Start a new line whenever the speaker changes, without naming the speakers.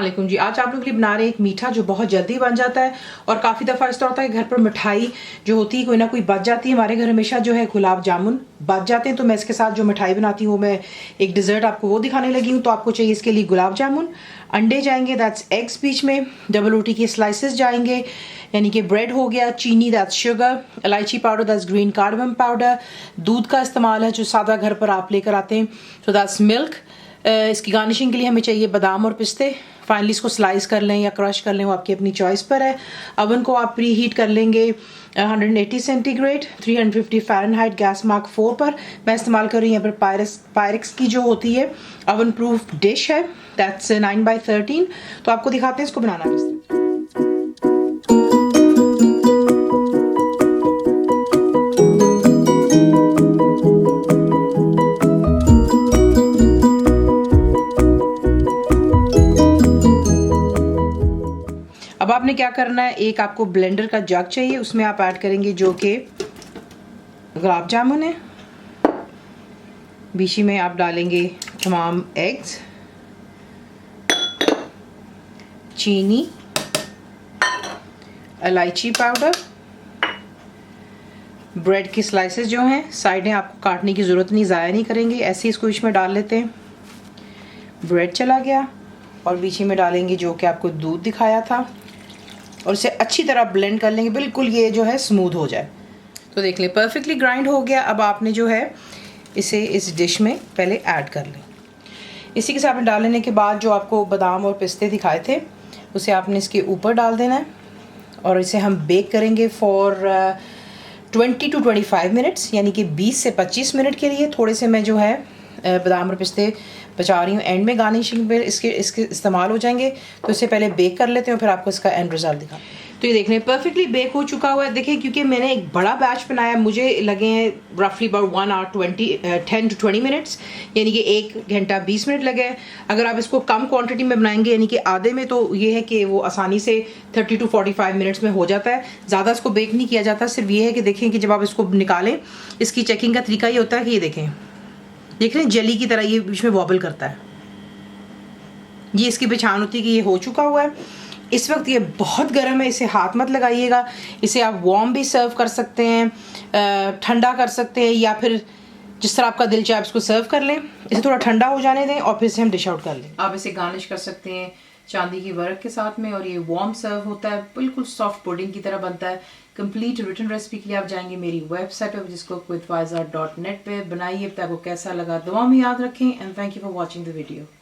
अस्सलाम वालेकुम जी। आज आप लोग के लिए बना रहे हैं एक मीठा जो बहुत जल्दी बन जाता है और काफ़ी दफ़ा इस तरह होता है घर पर मिठाई जो होती है कोई ना कोई बच जाती है। हमारे घर हमेशा जो है गुलाब जामुन बच जाते हैं, तो मैं इसके साथ जो मिठाई बनाती हूँ मैं एक डिज़र्ट आपको वो दिखाने लगी हूँ। तो आपको चाहिए इसके लिए गुलाब जामुन, अंडे जाएंगे, दैट्स एग्स बीच में, डबल रोटी के स्लाइसेस जाएंगे, यानी कि ब्रेड हो गया, चीनी दैट्स शुगर, इलायची powder that's green cardamom powder, दूध का इस्तेमाल है जो सादा घर पर आप लेकर आते हैं, तो दैट्स मिल्क। इसकी गार्निशिंग के लिए हमें चाहिए बादाम और पिस्ते। फाइनली इसको स्लाइस कर लें या क्रश कर लें, वो आपकी अपनी चॉइस पर है। अवन को आप प्री हीट कर लेंगे 180 सेंटीग्रेड 350 फ़ारेनहाइट गैस मार्क 4 पर। मैं इस्तेमाल कर रही हूँ यहाँ पर पायरेक्स की जो होती है अवन प्रूफ डिश है, दैट्स 9x13। तो आपको दिखाते हैं इसको बनाना किस तरह। अब आपने क्या करना है, एक आपको ब्लेंडर का जग चाहिए, उसमें आप ऐड करेंगे जो कि गुलाब जामुन है, बीच में आप डालेंगे तमाम एग्स, चीनी, इलायची पाउडर, ब्रेड के स्लाइसेस जो हैं साइडें आपको काटने की ज़रूरत नहीं, ज़ाया नहीं करेंगे, ऐसे ही इसको इसमें डाल लेते हैं। ब्रेड चला गया और बीच में डालेंगे जो कि आपको दूध दिखाया था और इसे अच्छी तरह ब्लेंड कर लेंगे, बिल्कुल ये जो है स्मूथ हो जाए। तो देख लें परफेक्टली ग्राइंड हो गया। अब आपने जो है इसे इस डिश में पहले ऐड कर लें। इसी के साथ में डाल लेने के बाद जो आपको बादाम और पिस्ते दिखाए थे उसे आपने इसके ऊपर डाल देना है और इसे हम बेक करेंगे फॉर 20 to 25 मिनट्स, यानी कि 20 से 25 मिनट के लिए। थोड़े से मैं जो है बादाम और पिस्ते बचा रही हूँ, एंड में गार्निशिंग पे इसके इस्तेमाल हो जाएंगे। तो इसे पहले बेक कर लेते हैं और फिर आपको इसका एंड रिजल्ट दिखा। तो ये देखने परफेक्टली बेक हो चुका हुआ है। देखिए क्योंकि मैंने एक बड़ा बैच बनाया, मुझे लगे हैं रफली अबाउट 1 hour 10 to 20 मिनट्स, यानी कि 1 घंटा 20 मिनट लगे। अगर आप इसको कम क्वांटिटी में बनाएंगे यानी कि आधे में, तो ये है कि वो आसानी से 30 to 45 मिनट्स में हो जाता है। ज़्यादा इसको बेक नहीं किया जाता। सिर्फ ये है कि देखें कि जब आप इसको निकालें, इसकी चेकिंग का तरीका ये होता है कि ये देखें, देख रहे हैं जेली की तरह ये बीच में वॉबल करता है, ये इसकी पहचान होती है कि ये हो चुका हुआ है। इस वक्त ये बहुत गर्म है, इसे हाथ मत लगाइएगा। इसे आप वार्म भी सर्व कर सकते हैं, ठंडा कर सकते हैं, या फिर जिस तरह आपका दिल चाहे आप इसको सर्व कर लें। इसे थोड़ा ठंडा हो जाने दें और फिर इसे हम डिश आउट कर लें। आप इसे गार्निश कर सकते हैं चांदी की वर्क के साथ में, और ये वार्म सर्व होता है, बिल्कुल सॉफ्ट पुडिंग की तरह बनता है। कंप्लीट रिटन रेसिपी के लिए आप जाएंगे मेरी वेबसाइट पर जिसको withfaiza.net पे बनाइए। आपको कैसा लगा दुआ में याद रखें, and thank you for watching the video.